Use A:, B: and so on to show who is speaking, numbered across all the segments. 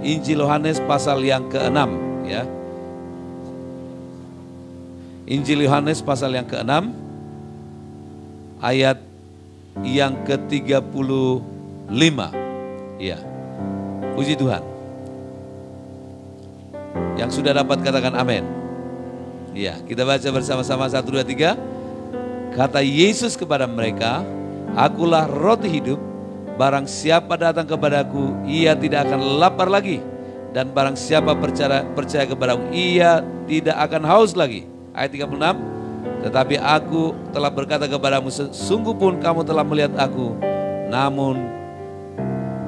A: Injil Yohanes pasal yang ke-6 ya. Injil Yohanes pasal yang ke-6 ayat yang ke-35. Ya. Puji Tuhan. Yang sudah dapat katakan amin. Ya, kita baca bersama-sama 1 2 3. Kata Yesus kepada mereka, "Akulah roti hidup. Barang siapa datang kepadaku, ia tidak akan lapar lagi. Dan barang siapa percaya kepadaku, ia tidak akan haus lagi." Ayat 36. "Tetapi aku telah berkata kepadamu, sungguh pun kamu telah melihat aku, namun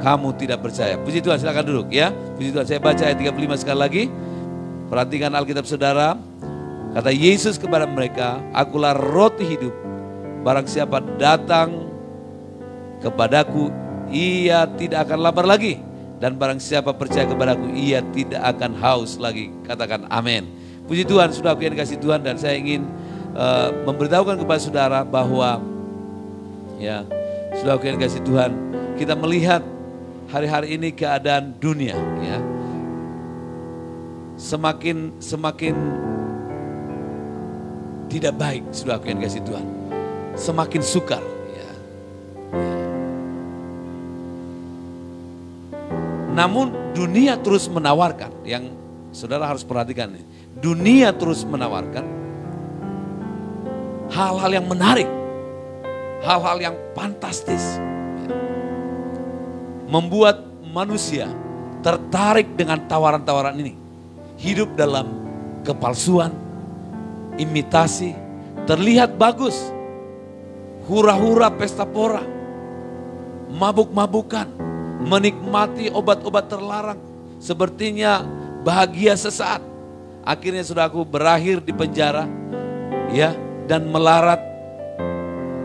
A: kamu tidak percaya." Puji Tuhan, silakan duduk ya. Puji Tuhan, saya baca ayat 35 sekali lagi. Perhatikan Alkitab saudara. Kata Yesus kepada mereka, "Akulah roti hidup. Barang siapa datang kepadaku, ia tidak akan lapar lagi. Dan barang siapa percaya kepadaku, ia tidak akan haus lagi." Katakan amin. Puji Tuhan, saudaraku yang dikasihi Tuhan, dan saya ingin memberitahukan kepada saudara bahwa ya, saudaraku yang dikasihi Tuhan, kita melihat hari-hari ini keadaan dunia ya, semakin tidak baik, saudaraku yang dikasihi Tuhan. Semakin sukar ya. Namun dunia terus menawarkan, yang saudara harus perhatikan nih. Dunia terus menawarkan hal-hal yang menarik, hal-hal yang fantastis, membuat manusia tertarik dengan tawaran-tawaran ini. Hidup dalam kepalsuan, imitasi, terlihat bagus, hura-hura pesta pora, mabuk-mabukan, menikmati obat-obat terlarang, sepertinya bahagia sesaat. Akhirnya saudaraku berakhir di penjara ya, dan melarat,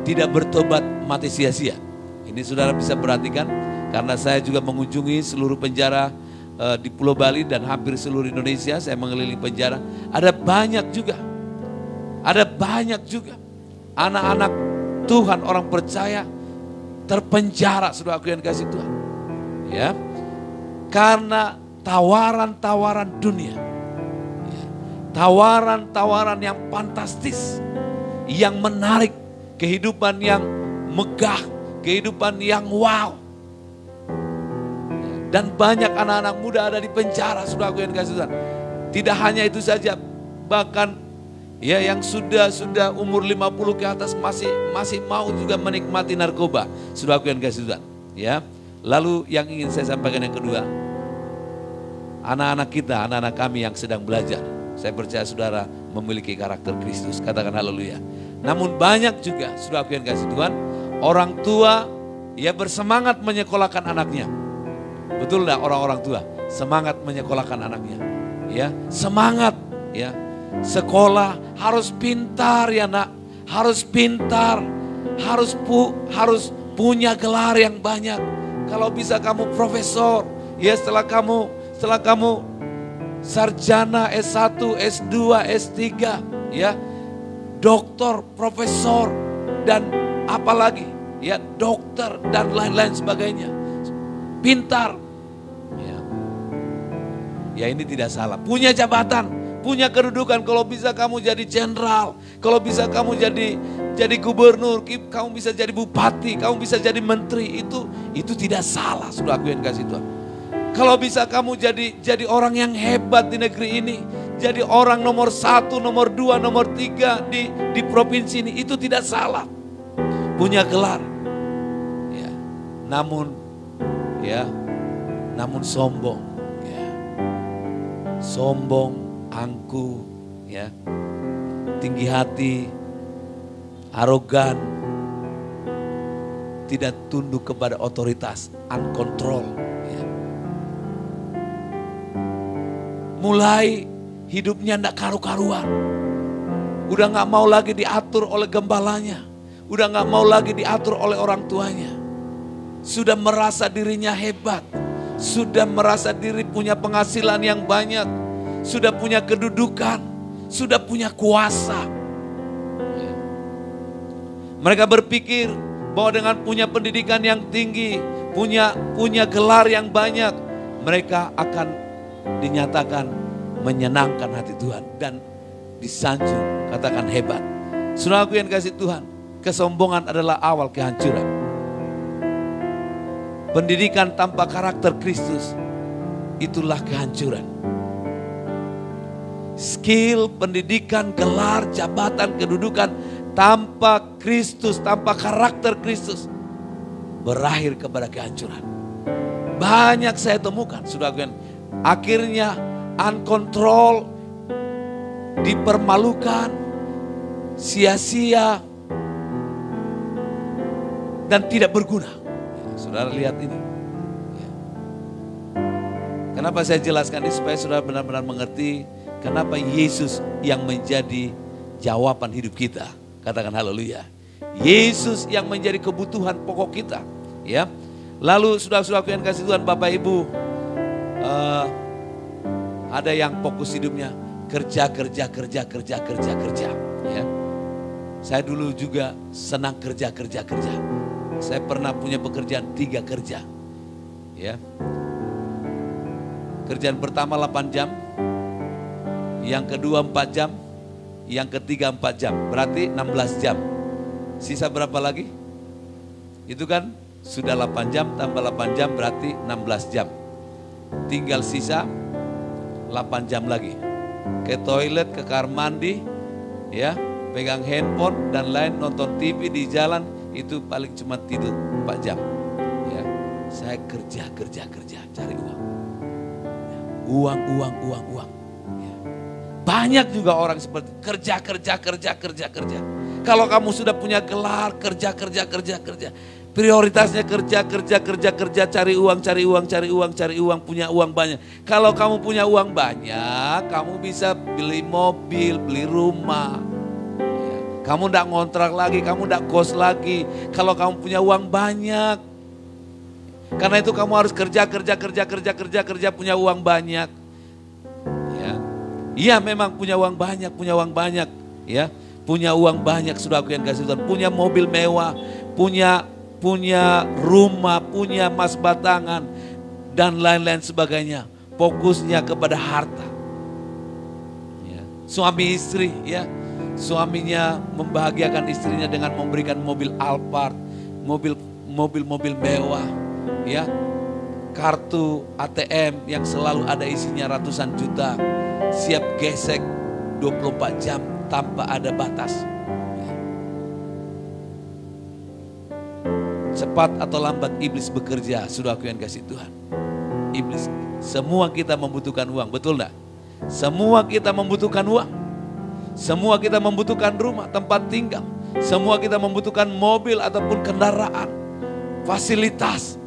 A: tidak bertobat, mati sia-sia. Ini saudara bisa perhatikan, karena saya juga mengunjungi seluruh penjara di Pulau Bali dan hampir seluruh Indonesia. Saya mengelilingi penjara. Ada banyak juga anak-anak Tuhan, orang percaya terpenjara, saudaraku yang kasih Tuhan ya, karena tawaran-tawaran dunia, tawaran-tawaran yang fantastis, yang menarik, kehidupan yang megah, kehidupan yang wow. Dan banyak anak-anak muda ada di penjara, saudaraku yang dikasihi Tuhan. Tidak hanya itu saja, bahkan ya yang sudah umur 50 ke atas masih mau juga menikmati narkoba, saudaraku yang dikasihi Tuhan. Ya. Lalu yang ingin saya sampaikan yang kedua, anak-anak kita, anak-anak kami yang sedang belajar, saya percaya saudara memiliki karakter Kristus, katakan haleluya. Namun banyak juga, saudaraku yang dikasihi Tuhan, orang tua ya bersemangat menyekolahkan anaknya. Betul enggak orang-orang tua? Semangat menyekolahkan anaknya. Ya, semangat ya. Sekolah harus pintar ya nak. Harus pintar. Harus punya gelar yang banyak. Kalau bisa kamu profesor, ya setelah kamu sarjana S1, S2, S3, ya. Doktor, profesor, dan apalagi ya dokter dan lain-lain sebagainya. Pintar. Ya ini tidak salah. Punya jabatan, punya kedudukan. Kalau bisa kamu jadi jenderal, kalau bisa kamu jadi gubernur, kamu bisa jadi bupati, kamu bisa jadi menteri, itu tidak salah, saudaraku yang kasih Tuhan. Kalau bisa kamu jadi orang yang hebat di negeri ini, jadi orang nomor 1, nomor 2, nomor 3 di provinsi ini, itu tidak salah. Punya gelar. Ya. Namun sombong. Sombong, angkuh, ya, tinggi hati, arogan, tidak tunduk kepada otoritas, uncontrol. Ya. Mulai hidupnya tidak karu-karuan, udah nggak mau lagi diatur oleh gembalanya, udah nggak mau lagi diatur oleh orang tuanya, sudah merasa dirinya hebat. Sudah merasa diri punya penghasilan yang banyak, sudah punya kedudukan, sudah punya kuasa. Mereka berpikir bahwa dengan punya pendidikan yang tinggi, punya gelar yang banyak, mereka akan dinyatakan menyenangkan hati Tuhan dan disanjung, katakan hebat. Saudaraku yang kasih Tuhan, kesombongan adalah awal kehancuran. Pendidikan tanpa karakter Kristus, itulah kehancuran. Skill, pendidikan, gelar, jabatan, kedudukan tanpa Kristus, tanpa karakter Kristus, berakhir kepada kehancuran. Banyak saya temukan, saudaraku yang akhirnya uncontrol, dipermalukan, sia-sia, dan tidak berguna. Saudara lihat ini. Kenapa saya jelaskan ini? Supaya saudara benar-benar mengerti kenapa Yesus yang menjadi jawaban hidup kita. Katakan haleluya. Yesus yang menjadi kebutuhan pokok kita. Ya. Lalu saudara-saudaraku yang kasih Tuhan, Bapak Ibu, ada yang fokus hidupnya kerja. Ya. Saya dulu juga senang kerja. Saya pernah punya pekerjaan 3 kerja. Ya. Kerjaan pertama 8 jam, yang kedua 4 jam, yang ketiga 4 jam. Berarti 16 jam. Sisa berapa lagi? Itu kan sudah 8 jam tambah 8 jam berarti 16 jam. Tinggal sisa 8 jam lagi. Ke toilet, ke kamar mandi, ya, pegang handphone dan lain, nonton TV di jalan, itu paling cuma tidur 4 jam. Ya, saya kerja, cari uang. Ya, uang. Ya. Banyak juga orang seperti kerja. Kalau kamu sudah punya gelar, kerja. Prioritasnya kerja, cari uang, punya uang banyak. Kalau kamu punya uang banyak, kamu bisa beli mobil, beli rumah. Ya. Kamu tidak ngontrak lagi, kamu tidak kos lagi. Kalau kamu punya uang banyak. Karena itu kamu harus kerja, punya uang banyak. Ya. Iya memang punya uang banyak. Ya. Punya uang banyak, saudaraku yang kasih Tuhan. Punya mobil mewah, punya rumah, punya emas batangan, dan lain-lain sebagainya. Fokusnya kepada harta. Ya. Suami istri, ya, suaminya membahagiakan istrinya dengan memberikan mobil Alphard, mobil mewah, ya, kartu ATM yang selalu ada isinya ratusan juta, siap gesek 24 jam tanpa ada batas. Cepat atau lambat iblis bekerja, saudaraku yang kasih Tuhan. Iblis, semua kita membutuhkan uang, betul enggak? Semua kita membutuhkan uang. Semua kita membutuhkan rumah, tempat tinggal. Semua kita membutuhkan mobil ataupun kendaraan, fasilitas.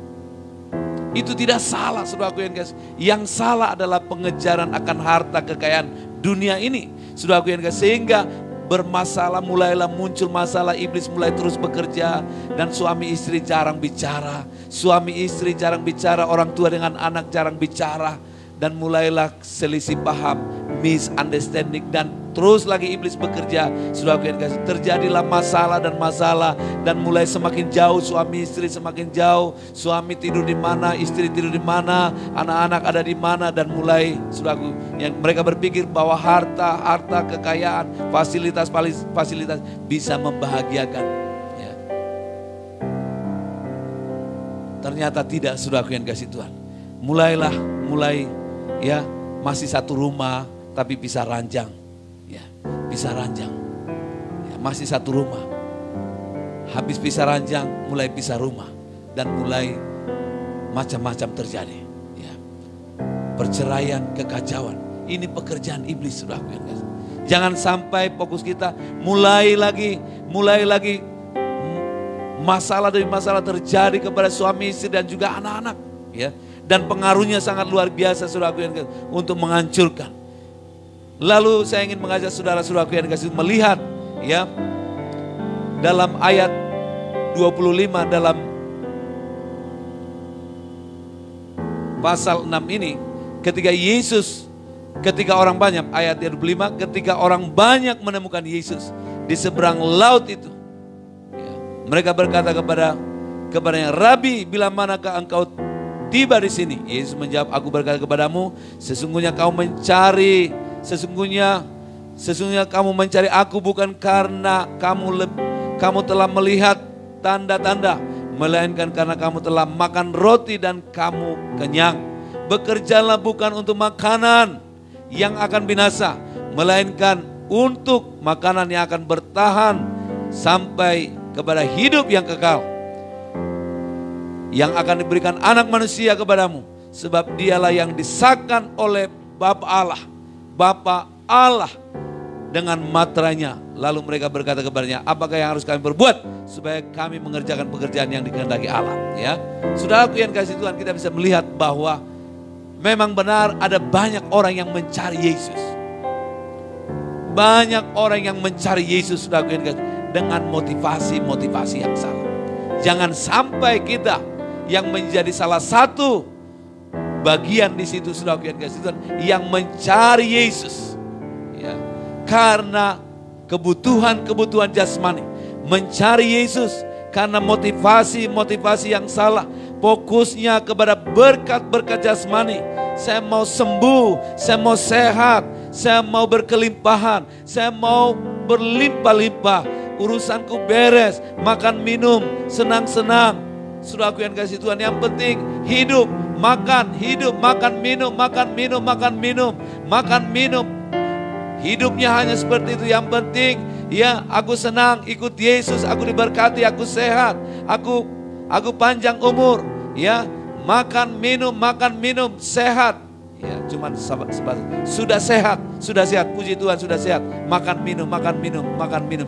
A: Itu tidak salah, saudaraku yang kasih. Yang salah adalah pengejaran akan harta kekayaan dunia ini, saudaraku yang kasih. Sehingga bermasalah, mulailah muncul masalah, iblis mulai terus bekerja, dan suami istri jarang bicara, orang tua dengan anak jarang bicara, dan mulailah selisih paham, misunderstanding, dan terus lagi iblis bekerja, saudaraku yang kasih. Terjadilah masalah, dan mulai semakin jauh suami istri, semakin jauh, suami tidur di mana, istri tidur di mana, anak-anak ada di mana, dan mulai, saudaraku, yang mereka berpikir bahwa harta, kekayaan, fasilitas bisa membahagiakan. Ya. Ternyata tidak, saudaraku yang kasih Tuhan. Mulai ya, masih satu rumah tapi pisah ranjang. Ya, pisah ranjang. Ya, masih satu rumah. Habis pisah ranjang, mulai pisah rumah, dan mulai macam-macam terjadi. Ya. Perceraian, kekacauan. Ini pekerjaan iblis, saudaraku yang kasih. Jangan sampai fokus kita mulai lagi masalah demi masalah terjadi kepada suami istri dan juga anak-anak. Ya. Dan pengaruhnya sangat luar biasa, saudaraku yang kasih, untuk menghancurkan. Lalu saya ingin mengajak saudara-saudaraku yang kasih melihat, ya, dalam ayat 25 dalam pasal 6 ini, ketika orang banyak, ayat 25, ketika orang banyak menemukan Yesus di seberang laut itu, ya, mereka berkata kepadanya, Rabi, bila manakah engkau tiba di sini. Yesus menjawab, aku berkata kepadamu, sesungguhnya kamu mencari aku bukan karena kamu telah melihat tanda-tanda, melainkan karena kamu telah makan roti dan kamu kenyang. Bekerjalah bukan untuk makanan yang akan binasa, melainkan untuk makanan yang akan bertahan sampai kepada hidup yang kekal, yang akan diberikan anak manusia kepadamu. Sebab dialah yang disahkan oleh Bapa Allah dengan materainya. Lalu mereka berkata kepadanya, apakah yang harus kami berbuat supaya kami mengerjakan pekerjaan yang dikehendaki Allah? Ya, saudaraku yang kasih Tuhan, kita bisa melihat bahwa memang benar ada banyak orang yang mencari Yesus. Banyak orang yang mencari Yesus, saudaraku yang kasih, dengan motivasi yang salah. Jangan sampai kita yang menjadi salah satu bagian di situ, saudaraku yang kasih Tuhan, yang mencari Yesus, ya, karena kebutuhan jasmani, mencari Yesus karena motivasi yang salah, fokusnya kepada berkat jasmani. Saya mau sembuh, saya mau sehat, saya mau berkelimpahan, saya mau berlimpah-limpah, urusanku beres, makan minum, senang-senang. Saudaraku yang kasih Tuhan, yang penting hidup, makan minum. Hidupnya hanya seperti itu. Yang penting, ya, aku senang ikut Yesus, aku diberkati, aku sehat, aku panjang umur, ya, makan minum, sehat. Ya, cuman sudah sehat, puji Tuhan, sudah sehat. Makan minum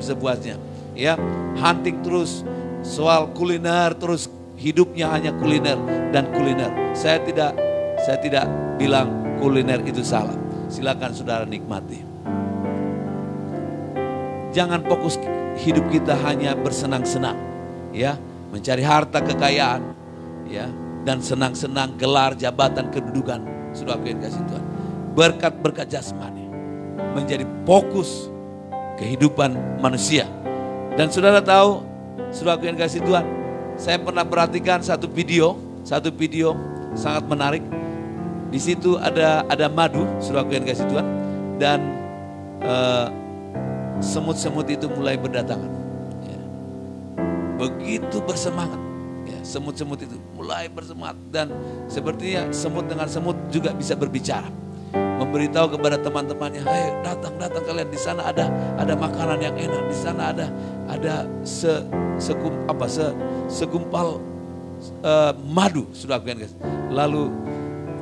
A: sepuasnya. Ya, hunting terus soal kuliner, terus hidupnya hanya kuliner dan kuliner. Saya tidak bilang kuliner itu salah. Silakan saudara nikmati. Jangan fokus hidup kita hanya bersenang-senang, ya, mencari harta kekayaan, ya, dan senang-senang gelar, jabatan, kedudukan. Sudah aku yang kasih Tuhan. Berkat jasmani menjadi fokus kehidupan manusia. Dan saudara tahu, sudah aku yang kasih Tuhan, saya pernah perhatikan satu video sangat menarik. Di situ ada madu, sudah aku yang kasih Tuhan, dan semut-semut itu mulai berdatangan. Ya. Begitu bersemangat, ya, semut-semut itu mulai bersemangat, dan sepertinya semut dengan semut juga bisa berbicara, memberitahu kepada teman-temannya, "Hei, datang kalian, di sana ada makanan yang enak, di sana ada segumpal madu." Sudah aku yang kasih. Lalu,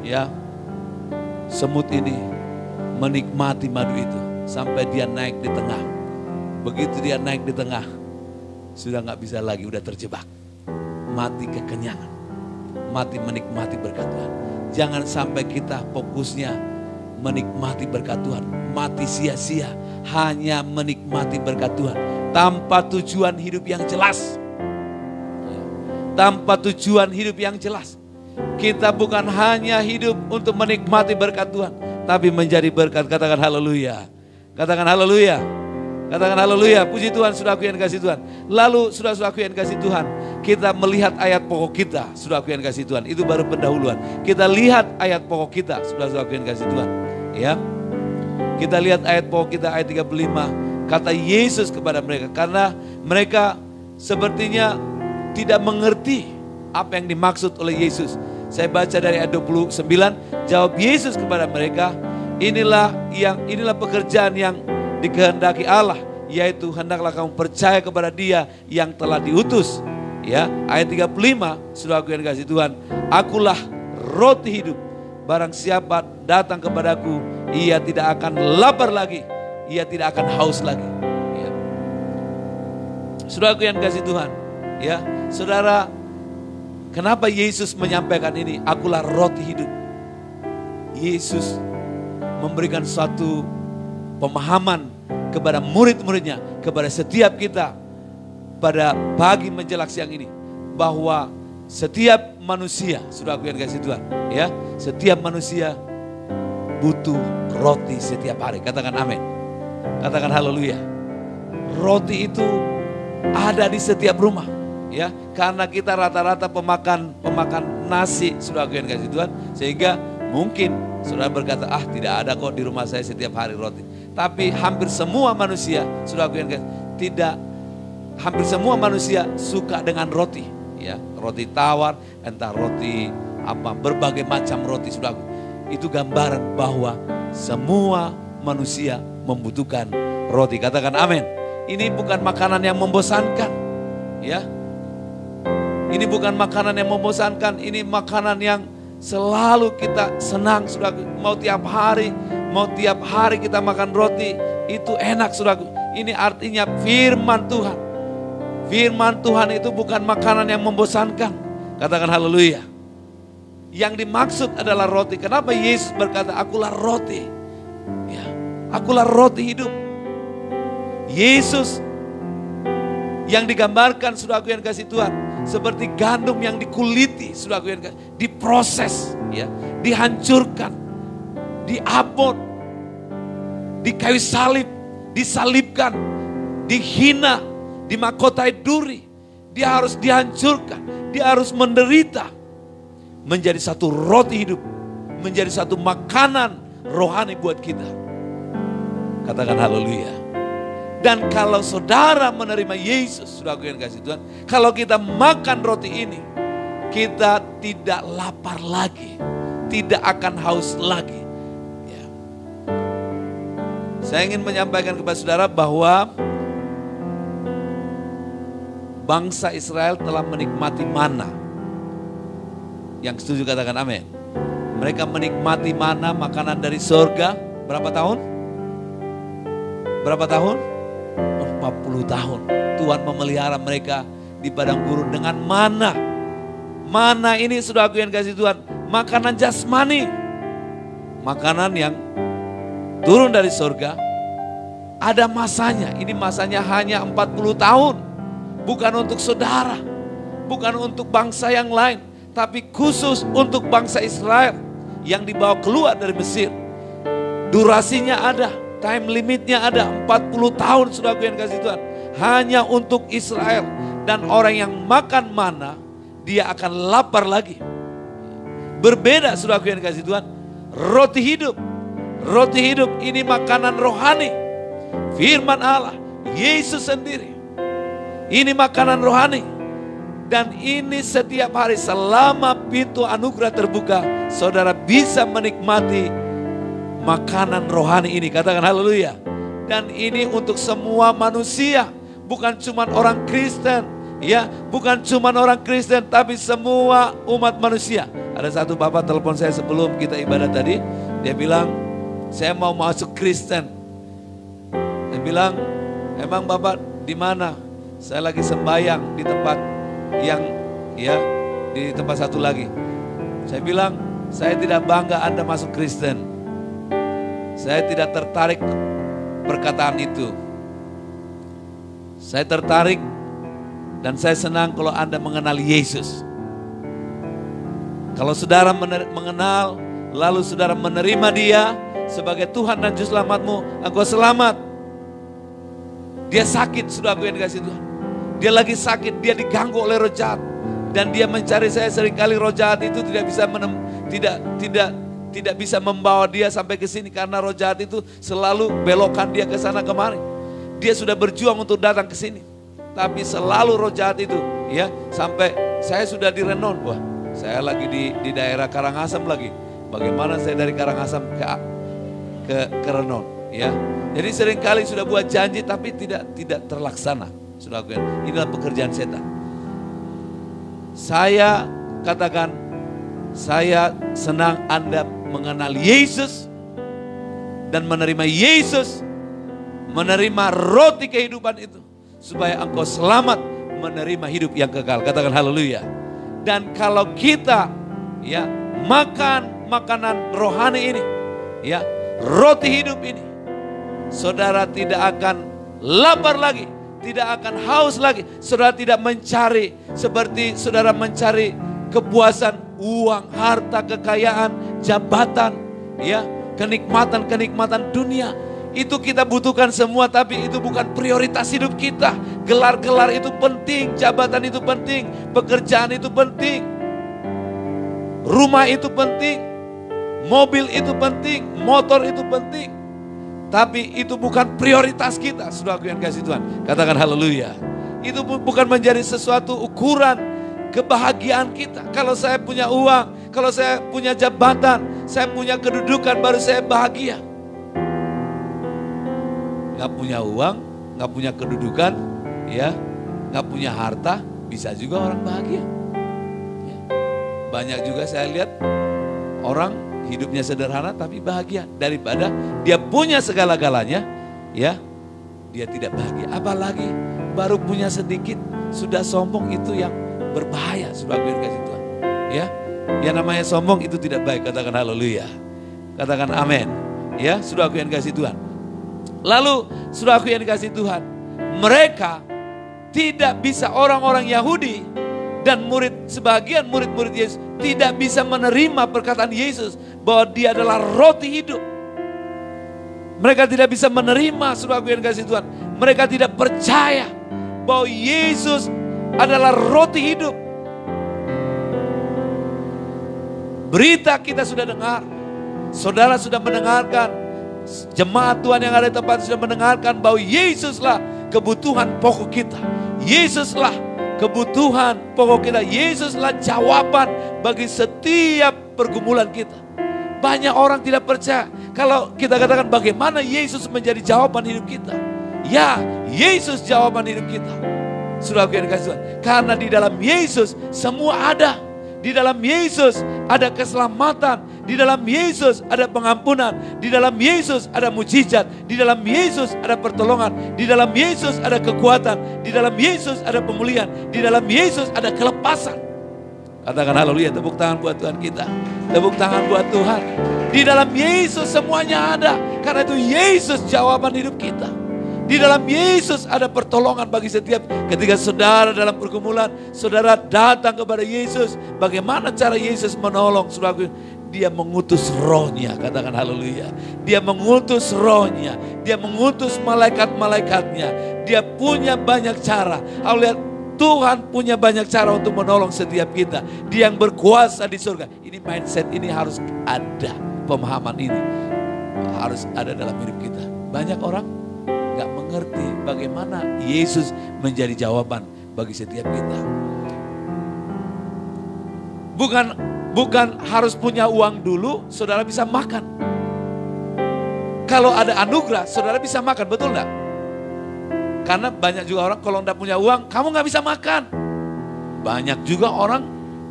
A: ya, semut ini menikmati madu itu sampai dia naik di tengah. Begitu dia naik di tengah, sudah nggak bisa lagi, udah terjebak. Mati kekenyangan, mati menikmati berkat Tuhan. Jangan sampai kita fokusnya menikmati berkat Tuhan, mati sia-sia hanya menikmati berkat Tuhan tanpa tujuan hidup yang jelas. Tanpa tujuan hidup yang jelas. Kita bukan hanya hidup untuk menikmati berkat Tuhan, tapi menjadi berkat. Katakan haleluya. Katakan haleluya. Katakan haleluya. Puji Tuhan, saudaraku yang kasih Tuhan. Lalu saudara-saudaraku yang kasih Tuhan, kita melihat ayat pokok kita, saudaraku yang kasih Tuhan. Itu baru pendahuluan. Kita lihat ayat pokok kita, saudara-saudaraku yang kasih Tuhan. Ya. Kita lihat ayat pokok kita, ayat 35. Kata Yesus kepada mereka, karena mereka sepertinya tidak mengerti apa yang dimaksud oleh Yesus. Saya baca dari ayat 29, jawab Yesus kepada mereka, inilah pekerjaan yang dikehendaki Allah, yaitu hendaklah kamu percaya kepada Dia yang telah diutus. Ya, ayat 35, saudaraku yang dikasihi Tuhan, akulah roti hidup. Barang siapa datang kepadaku, ia tidak akan lapar lagi, ia tidak akan haus lagi. Ya. Saudaraku yang dikasihi Tuhan, ya, saudara, kenapa Yesus menyampaikan ini? Akulah roti hidup. Yesus memberikan suatu pemahaman kepada murid-muridnya, kepada setiap kita pada pagi menjelang siang ini, bahwa setiap manusia, saudaraku yang dikasihi Tuhan, ya, setiap manusia butuh roti setiap hari. Katakan amin. Katakan haleluya. Roti itu ada di setiap rumah. Ya, karena kita rata-rata pemakan nasi, saudara yang kasih Tuhan, sehingga mungkin saudara berkata, tidak ada kok di rumah saya setiap hari roti. Tapi hampir semua manusia, saudara yang kasih, hampir semua manusia suka dengan roti. Ya, roti tawar, entah roti apa, berbagai macam roti, saudara. Itu gambaran bahwa semua manusia membutuhkan roti. Katakan amin. Ini bukan makanan yang membosankan. Ya. Ini bukan makanan yang membosankan, ini makanan yang selalu kita senang, saudara. Mau tiap hari kita makan roti, itu enak, saudara. Ini artinya firman Tuhan. Firman Tuhan itu bukan makanan yang membosankan. Katakan haleluya. Yang dimaksud adalah roti. Kenapa Yesus berkata, akulah roti. Ya, akulah roti hidup. Yesus yang digambarkan, saudaraku yang kasih Tuhan, seperti gandum yang dikuliti, saudaraku yang kasih, diproses, ya, dihancurkan, diabot, di kayu salib, disalibkan, dihina, dimahkotai duri. Dia harus dihancurkan, dia harus menderita, menjadi satu roti hidup, menjadi satu makanan rohani buat kita. Katakan haleluya. Dan kalau saudara menerima Yesus, saudaraku yang kasih Tuhan, kalau kita makan roti ini, kita tidak lapar lagi, tidak akan haus lagi. Ya. Saya ingin menyampaikan kepada saudara bahwa bangsa Israel telah menikmati mana. Yang setuju katakan amin. Mereka menikmati mana, makanan dari surga, berapa tahun? Berapa tahun? 40 tahun. Tuhan memelihara mereka di padang gurun dengan mana. Mana ini, saudaraku yang kasih Tuhan, makanan jasmani. Makanan yang turun dari surga. Ada masanya. Ini masanya hanya 40 tahun. Bukan untuk saudara, bukan untuk bangsa yang lain, tapi khusus untuk bangsa Israel yang dibawa keluar dari Mesir. Durasinya ada, time limitnya ada, 40 tahun, saudaraku yang kasih Tuhan. Hanya untuk Israel. Dan orang yang makan mana, dia akan lapar lagi. Berbeda, saudaraku yang kasih Tuhan, roti hidup. Roti hidup ini makanan rohani. Firman Allah, Yesus sendiri. Ini makanan rohani. Dan ini setiap hari selama pintu anugerah terbuka, saudara bisa menikmati makanan rohani ini. Katakan haleluya. Dan ini untuk semua manusia, bukan cuma orang Kristen, ya, bukan cuma orang Kristen, tapi semua umat manusia. Ada satu bapak telepon saya sebelum kita ibadah tadi, dia bilang, saya mau masuk Kristen. Dia bilang, emang bapak di mana? Saya lagi sembahyang di tempat yang, ya, di tempat satu lagi. Saya bilang, saya tidak bangga Anda masuk Kristen. Saya tidak tertarik perkataan itu. Saya tertarik dan saya senang kalau Anda mengenal Yesus. Kalau saudara mengenal, lalu saudara menerima Dia sebagai Tuhan dan Juru Selamatmu, engkau selamat. Dia sakit, saudaraku yang dikasih Tuhan. Dia lagi sakit, dia diganggu oleh roh jahat. Dan dia mencari saya, seringkali roh jahat itu tidak bisa membawa dia sampai ke sini karena roh jahat itu selalu belokkan dia ke sana kemari. Dia sudah berjuang untuk datang ke sini, tapi selalu roh jahat itu, ya, sampai saya sudah di Renon. Wah, saya lagi di daerah Karangasem lagi. Bagaimana saya dari Karangasem ke Renon, ya. Jadi seringkali sudah buat janji tapi tidak terlaksana. Sudah, inilah pekerjaan setan. Saya katakan, saya senang Anda mengenal Yesus dan menerima Yesus, menerima roti kehidupan itu, supaya engkau selamat menerima hidup yang kekal. Katakan haleluya. Dan kalau kita, ya, makan makanan rohani ini, ya, roti hidup ini, saudara tidak akan lapar lagi, tidak akan haus lagi. Saudara tidak mencari seperti saudara mencari kepuasan, uang, harta, kekayaan, jabatan, ya, kenikmatan dunia. Itu kita butuhkan semua, tapi itu bukan prioritas hidup kita. Gelar-gelar itu penting, jabatan itu penting, pekerjaan itu penting, rumah itu penting, mobil itu penting, motor itu penting. Tapi itu bukan prioritas kita, saudaraku yang kasih Tuhan. Katakan haleluya. Itu bukan menjadi sesuatu ukuran kebahagiaan kita. Kalau saya punya uang, kalau saya punya jabatan, saya punya kedudukan, baru saya bahagia. Gak punya uang, gak punya kedudukan, ya, gak punya harta, bisa juga orang bahagia. Ya. Banyak juga saya lihat orang hidupnya sederhana tapi bahagia, daripada dia punya segala-galanya, ya, dia tidak bahagia. Apalagi baru punya sedikit sudah sombong, itu yang berbahaya, saudara yang kasih Tuhan. Ya, yang namanya sombong itu tidak baik. Katakan haleluya. Katakan amin. Ya, saudara yang kasih Tuhan. Lalu saudaraku yang dikasih Tuhan, mereka tidak bisa, orang-orang Yahudi dan sebagian murid-murid Yesus tidak bisa menerima perkataan Yesus bahwa dia adalah roti hidup. Mereka tidak bisa menerima, saudaraku yang dikasih Tuhan. Mereka tidak percaya bahwa Yesus adalah roti hidup. Berita kita sudah dengar, saudara sudah mendengarkan, jemaat Tuhan yang ada di tempat sudah mendengarkan bahwa Yesuslah kebutuhan pokok kita. Yesuslah kebutuhan pokok kita. Yesuslah jawaban bagi setiap pergumulan kita. Banyak orang tidak percaya kalau kita katakan bagaimana Yesus menjadi jawaban hidup kita. Ya, Yesus jawaban hidup kita. Saudaraku yang dikasih Tuhan, karena di dalam Yesus semua ada. Di dalam Yesus ada keselamatan, di dalam Yesus ada pengampunan, di dalam Yesus ada mujizat, di dalam Yesus ada pertolongan, di dalam Yesus ada kekuatan, di dalam Yesus ada pemulihan, di dalam Yesus ada kelepasan. Katakan haleluya, tepuk tangan buat Tuhan kita. Tepuk tangan buat Tuhan. Di dalam Yesus semuanya ada, karena itu Yesus jawaban hidup kita. Di dalam Yesus ada pertolongan bagi setiap, ketika saudara dalam pergumulan, saudara datang kepada Yesus. Bagaimana cara Yesus menolong? Saudara, dia mengutus rohnya. Katakan haleluya. Dia mengutus rohnya. Dia mengutus malaikat-malaikatnya. Dia punya banyak cara. Lihat, Tuhan punya banyak cara untuk menolong setiap kita. Dia yang berkuasa di surga. Ini mindset ini harus ada. Pemahaman ini harus ada dalam hidup kita. Banyak orang gak mengerti bagaimana Yesus menjadi jawaban bagi setiap kita. Bukan harus punya uang dulu saudara bisa makan. Kalau ada anugerah saudara bisa makan, betul gak? Karena banyak juga orang kalau gak punya uang kamu gak bisa makan. Banyak juga orang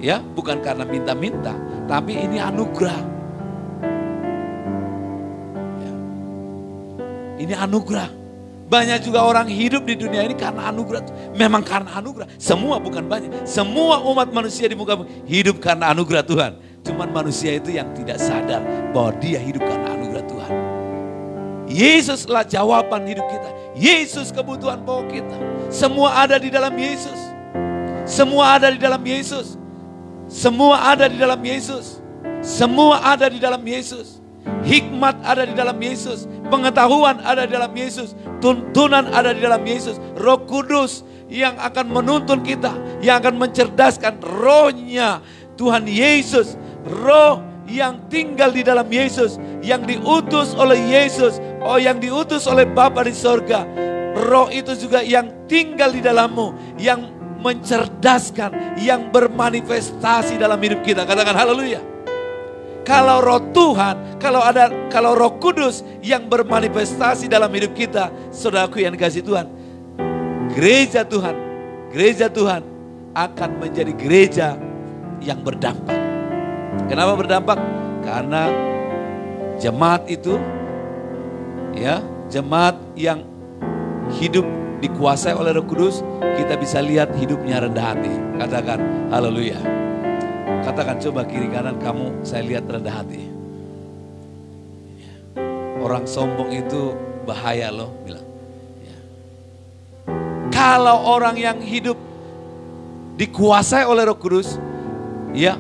A: ya bukan karena minta-minta, tapi ini anugerah. Ya. Ini anugerah. Banyak juga orang hidup di dunia ini karena anugerah. Memang karena anugerah. Semua bukan banyak. Semua umat manusia di muka bumi hidup karena anugerah Tuhan. Cuman manusia itu yang tidak sadar bahwa dia hidup karena anugerah Tuhan. Yesuslah jawaban hidup kita. Yesus kebutuhan pokok kita. Semua ada di dalam Yesus. Semua ada di dalam Yesus. Semua ada di dalam Yesus. Semua ada di dalam Yesus. Hikmat ada di dalam Yesus, pengetahuan ada di dalam Yesus, tuntunan ada di dalam Yesus, Roh Kudus yang akan menuntun kita, yang akan mencerdaskan, rohnya Tuhan Yesus, roh yang tinggal di dalam Yesus, yang diutus oleh Yesus, yang diutus oleh Bapa di sorga. Roh itu juga yang tinggal di dalammu, yang mencerdaskan, yang bermanifestasi dalam hidup kita. Katakan haleluya. Kalau roh Tuhan, kalau Roh Kudus yang bermanifestasi dalam hidup kita, saudaraku yang dikasih Tuhan, gereja Tuhan akan menjadi gereja yang berdampak. Kenapa berdampak? Karena jemaat itu, ya, jemaat yang hidup dikuasai oleh Roh Kudus, kita bisa lihat hidupnya rendah hati. Katakan haleluya. Katakan coba kiri kanan kamu, saya lihat rendah hati. Orang sombong itu bahaya loh, bilang. Ya. Kalau orang yang hidup dikuasai oleh Roh Kudus, ya,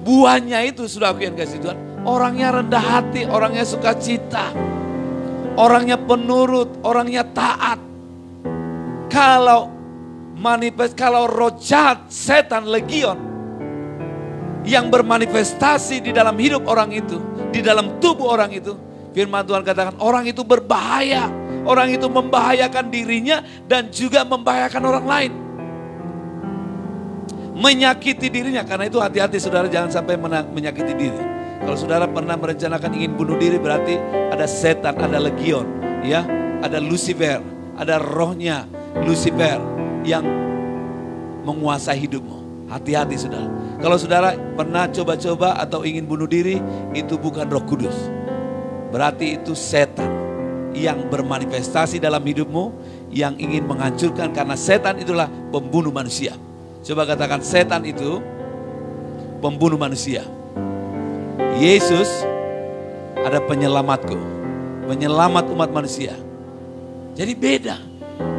A: buahnya itu sudah aku yang kasih Tuhan. Orangnya rendah hati, orangnya sukacita, orangnya penurut, orangnya taat. kalau roh jahat, setan, legion yang bermanifestasi di dalam hidup orang itu, di dalam tubuh orang itu, firman Tuhan katakan orang itu berbahaya. Orang itu membahayakan dirinya dan juga membahayakan orang lain. Menyakiti dirinya, karena itu hati-hati saudara, jangan sampai menyakiti diri. Kalau saudara pernah merencanakan ingin bunuh diri, berarti ada setan, ada legion, ya, ada Lucifer, ada rohnya Lucifer yang menguasai hidupmu. Hati-hati saudara. Kalau saudara pernah coba-coba atau ingin bunuh diri, itu bukan Roh Kudus. Berarti itu setan yang bermanifestasi dalam hidupmu, yang ingin menghancurkan, karena setan itulah pembunuh manusia. Coba katakan, setan itu pembunuh manusia. Yesus ada penyelamatku, penyelamat umat manusia. Jadi beda.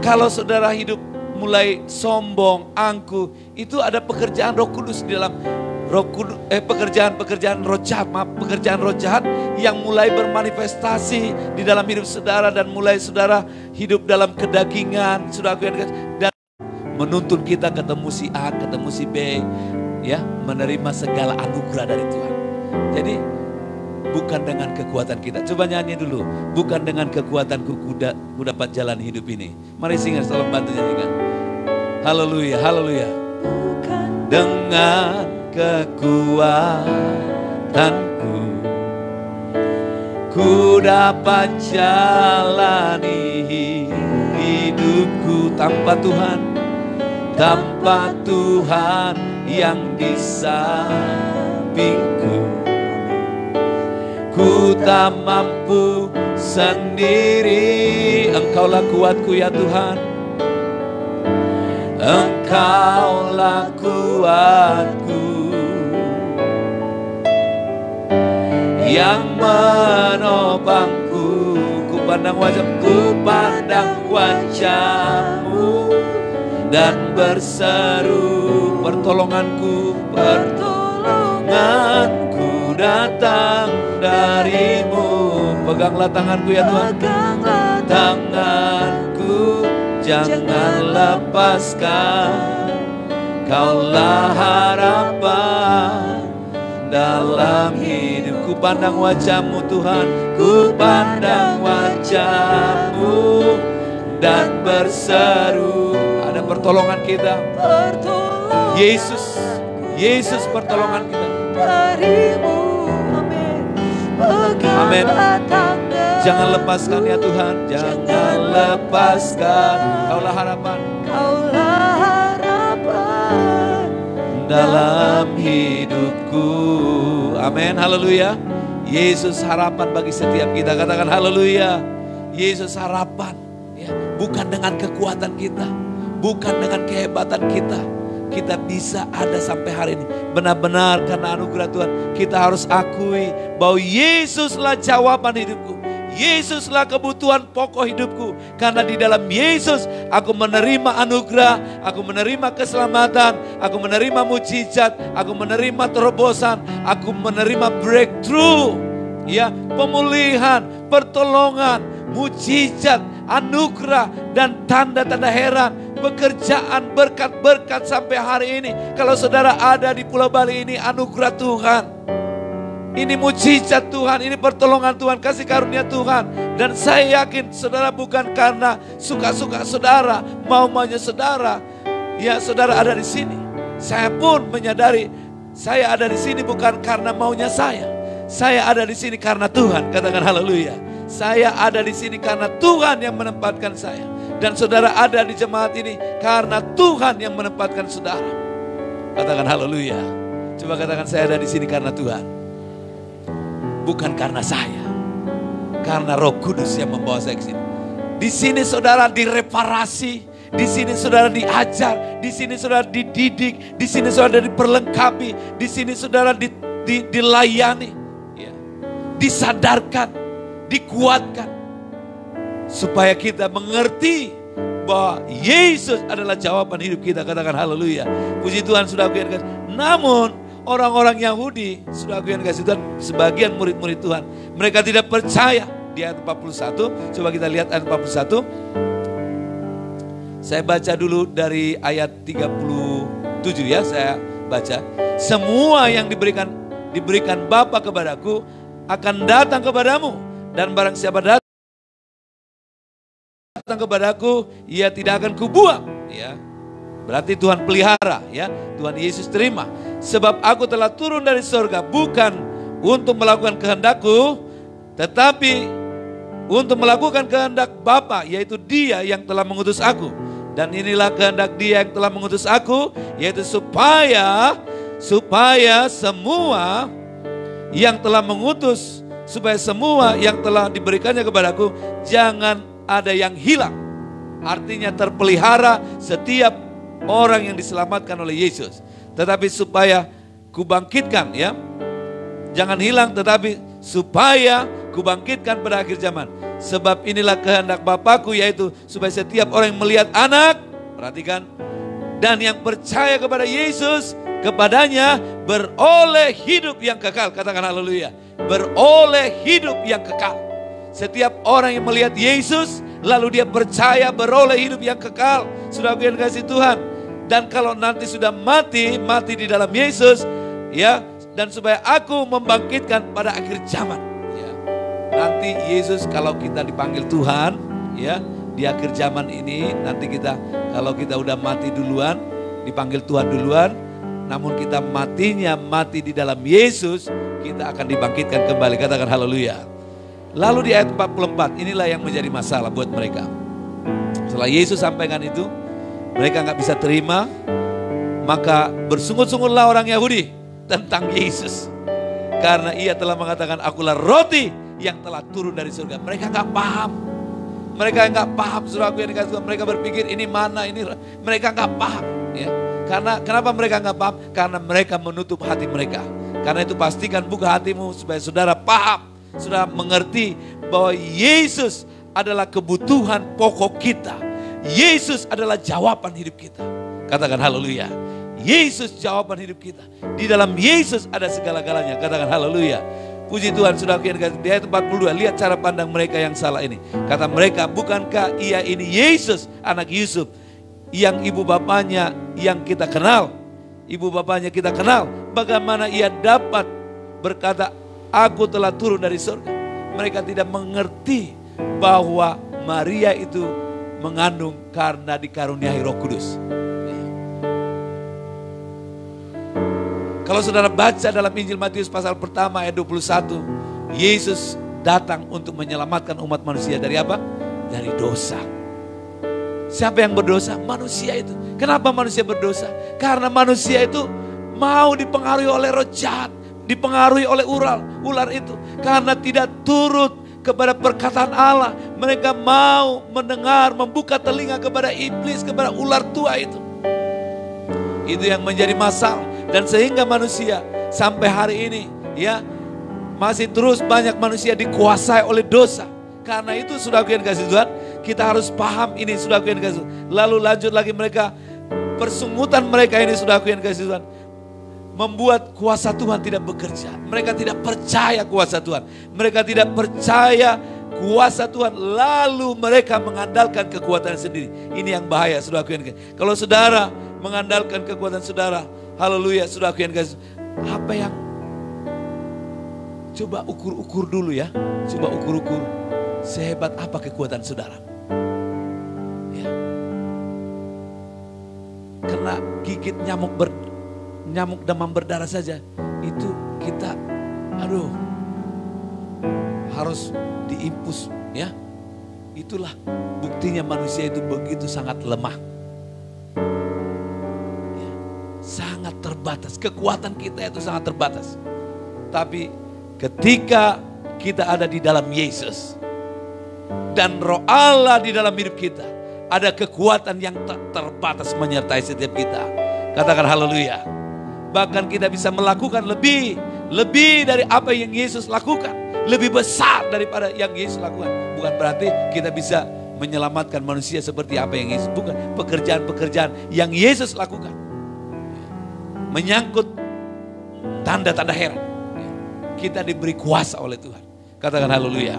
A: Kalau saudara hidup mulai sombong, angkuh, itu ada pekerjaan Roh Kudus di dalam pekerjaan roh jahat yang mulai bermanifestasi di dalam hidup saudara, dan mulai saudara hidup dalam kedagingan, dan menuntun kita ketemu si A, ketemu si B, ya, menerima segala anugerah dari Tuhan. Jadi bukan dengan kekuatan kita. Coba nyanyi dulu. Bukan dengan kekuatanku ku dapat jalan hidup ini. Mari singers, tolong bantu nyanyikan. Haleluya, haleluya. Dengan kekuatanku ku dapat jalani hidupku tanpa Tuhan, tanpa Tuhan yang di sampingku. Ku tak mampu sendiri, Engkaulah kuatku ya Tuhan, Engkaulah kuatku yang menopangku. Ku pandang wajah-Mu dan berseru, pertolonganku datang dari-Mu. Peganglah tanganku ya Tuhan, tanganku jangan lepaskan. Kaulah harapan dalam hidupku. Pandang wajah-Mu Tuhan, ku pandang wajah-Mu dan berseru. Ada pertolongan kita, Yesus pertolongan kita dari-Mu. Amin. Jangan lepaskan ya Tuhan, jangan lepaskan. Kaulah harapan dalam hidupku. Amin, haleluya. Yesus harapan bagi setiap kita. Katakan haleluya. Yesus harapan, ya, bukan dengan kekuatan kita, bukan dengan kehebatan kita, kita bisa ada sampai hari ini. Benar-benar karena anugerah Tuhan. Kita harus akui bahwa Yesuslah jawaban hidupku, Yesuslah kebutuhan pokok hidupku. Karena di dalam Yesus aku menerima anugerah, aku menerima keselamatan, aku menerima mujizat, aku menerima terobosan, aku menerima breakthrough, ya, pemulihan, pertolongan, mujizat, anugerah dan tanda-tanda heran, pekerjaan, berkat-berkat sampai hari ini. Kalau saudara ada di Pulau Bali ini, anugerah Tuhan. Ini mujizat Tuhan, ini pertolongan Tuhan, kasih karunia Tuhan. Dan saya yakin saudara bukan karena suka-suka saudara, mau-maunya saudara, ya saudara ada di sini. Saya pun menyadari saya ada di sini bukan karena maunya saya. Saya ada di sini karena Tuhan. Katakan haleluya. Saya ada di sini karena Tuhan yang menempatkan saya. Dan saudara ada di jemaat ini karena Tuhan yang menempatkan saudara. Katakan haleluya. Coba katakan, saya ada di sini karena Tuhan. Bukan karena saya. Karena Roh Kudus yang membawa saya ke sini. Di sini saudara direparasi, di sini saudara diajar, di sini saudara dididik, di sini saudara diperlengkapi, di sini saudara dilayani, ya, disadarkan, dikuatkan, supaya kita mengerti bahwa Yesus adalah jawaban hidup kita. Katakan haleluya. Puji Tuhan, sudah aku kasih. Namun orang-orang Yahudi, sudah aku kasih Tuhan, sebagian murid-murid Tuhan, mereka tidak percaya. Di ayat 41, coba kita lihat ayat 41. Saya baca dulu dari ayat 37 ya, saya baca. Semua yang diberikan Bapa kepadaku akan datang kepadamu, dan barang siapa datang kepadaku, ia tidak akan kubuang. Ya, berarti Tuhan pelihara, ya, Tuhan Yesus terima. Sebab aku telah turun dari surga bukan untuk melakukan kehendakku, tetapi untuk melakukan kehendak Bapa, yaitu Dia yang telah mengutus aku. Dan inilah kehendak Dia yang telah mengutus aku, yaitu supaya semua yang telah mengutus, supaya semua yang telah diberikannya kepadaku, jangan ada yang hilang. Artinya terpelihara setiap orang yang diselamatkan oleh Yesus. Tetapi supaya kubangkitkan, ya, jangan hilang, tetapi supaya kubangkitkan pada akhir zaman. Sebab inilah kehendak Bapakku, yaitu supaya setiap orang yang melihat anak, perhatikan, dan yang percaya kepada Yesus, kepadanya beroleh hidup yang kekal. Katakan haleluya. Beroleh hidup yang kekal. Setiap orang yang melihat Yesus, lalu dia percaya, beroleh hidup yang kekal. Saudara yang kasih Tuhan. Dan kalau nanti sudah mati di dalam Yesus, ya, dan supaya aku membangkitkan pada akhir zaman. Ya. Nanti Yesus kalau kita dipanggil Tuhan, ya, di akhir zaman ini, nanti kita kalau kita udah mati duluan, dipanggil Tuhan duluan, namun kita mati di dalam Yesus, kita akan dibangkitkan kembali. Katakan haleluya. Lalu di ayat 44, inilah yang menjadi masalah buat mereka. Setelah Yesus sampaikan itu, mereka nggak bisa terima, maka bersungut-sungutlah orang Yahudi tentang Yesus. Karena ia telah mengatakan, akulah roti yang telah turun dari surga. Mereka nggak paham. Mereka nggak paham, saudaraku yang dikasih Tuhan. Mereka berpikir ini mana, ini. Mereka nggak paham. Ya. Karena kenapa mereka nggak paham? Karena mereka menutup hati mereka. Karena itu pastikan buka hatimu supaya saudara paham. Saudara mengerti bahwa Yesus adalah kebutuhan pokok kita. Yesus adalah jawaban hidup kita. Katakan haleluya. Yesus jawaban hidup kita. Di dalam Yesus ada segala-galanya. Katakan haleluya. Puji Tuhan, saudara yang dikasih. Di ayat 42, lihat cara pandang mereka yang salah ini. Kata mereka, bukankah ia ini Yesus, anak Yusuf, yang ibu bapaknya yang kita kenal? Ibu bapaknya kita kenal. Bagaimana ia dapat berkata, aku telah turun dari surga? Mereka tidak mengerti bahwa Maria itu mengandung karena dikaruniai Roh Kudus. Kalau saudara baca dalam Injil Matius pasal pertama ayat 21, Yesus datang untuk menyelamatkan umat manusia dari apa? Dari dosa. Siapa yang berdosa? Manusia itu. Kenapa manusia berdosa? Karena manusia itu mau dipengaruhi oleh roh jahat, dipengaruhi oleh ular itu. Karena tidak turut kepada perkataan Allah, mereka mau mendengar, membuka telinga kepada iblis, kepada ular tua itu. Itu yang menjadi masalah. Dan sehingga manusia sampai hari ini, ya, masih terus banyak manusia dikuasai oleh dosa. Karena itu saudaraku yang kasih Tuhan, kita harus paham ini saudaraku yang kasih Tuhan. Lalu lanjut lagi mereka, persungutan mereka ini saudaraku yang kasih Tuhan, membuat kuasa Tuhan tidak bekerja. Mereka tidak percaya kuasa Tuhan. Mereka tidak percaya kuasa Tuhan. Lalu mereka mengandalkan kekuatan sendiri. Ini yang bahaya saudaraku yang kasih. Kalau saudara mengandalkan kekuatan saudara, haleluya, saudaraku yang kasih, apa yang, coba ukur-ukur dulu ya. Coba ukur-ukur sehebat apa kekuatan saudara. Ya. Kena gigit nyamuk demam berdarah saja, itu kita, aduh, harus diimpus, ya. Itulah buktinya manusia itu begitu sangat lemah. Sangat terbatas, kekuatan kita itu sangat terbatas. Tapi ketika kita ada di dalam Yesus dan Roh Allah di dalam hidup kita, ada kekuatan yang tak terbatas menyertai setiap kita. Katakan haleluya. Bahkan kita bisa melakukan lebih dari apa yang Yesus lakukan, lebih besar daripada yang Yesus lakukan. Bukan berarti kita bisa menyelamatkan manusia seperti apa yang Yesus, bukan. Pekerjaan-pekerjaan yang Yesus lakukan menyangkut tanda-tanda heran, kita diberi kuasa oleh Tuhan. Katakan haleluya.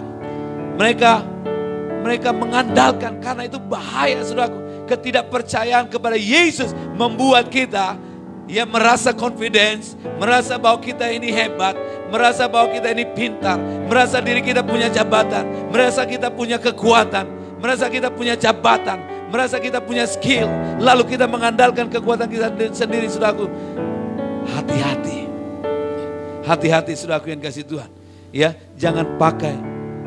A: Mereka mengandalkan, karena itu bahaya saudaraku. ketidakpercayaan kepada Yesus membuat kita ya merasa confidence, merasa bahwa kita ini hebat, merasa bahwa kita ini pintar, merasa diri kita punya jabatan, merasa kita punya kekuatan, merasa kita punya jabatan, merasa kita punya skill, lalu kita mengandalkan kekuatan kita sendiri. Saudaraku, hati-hati. Hati-hati saudaraku yang kasih Tuhan. Ya, jangan pakai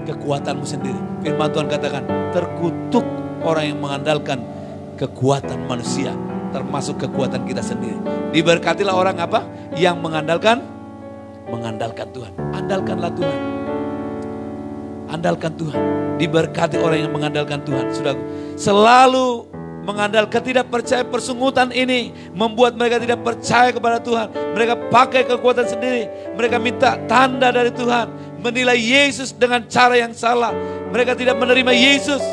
A: kekuatanmu sendiri. Firman Tuhan katakan, terkutuk orang yang mengandalkan kekuatan manusia, termasuk kekuatan kita sendiri. Diberkatilah orang apa? Yang mengandalkan Tuhan. Andalkanlah Tuhan. Andalkan Tuhan. Diberkati orang yang mengandalkan Tuhan. Saudaraku, selalu mengandalkan, ketidakpercayaan persungutan ini membuat mereka tidak percaya kepada Tuhan. Mereka pakai kekuatan sendiri. Mereka minta tanda dari Tuhan. Menilai Yesus dengan cara yang salah. Mereka tidak menerima Yesus.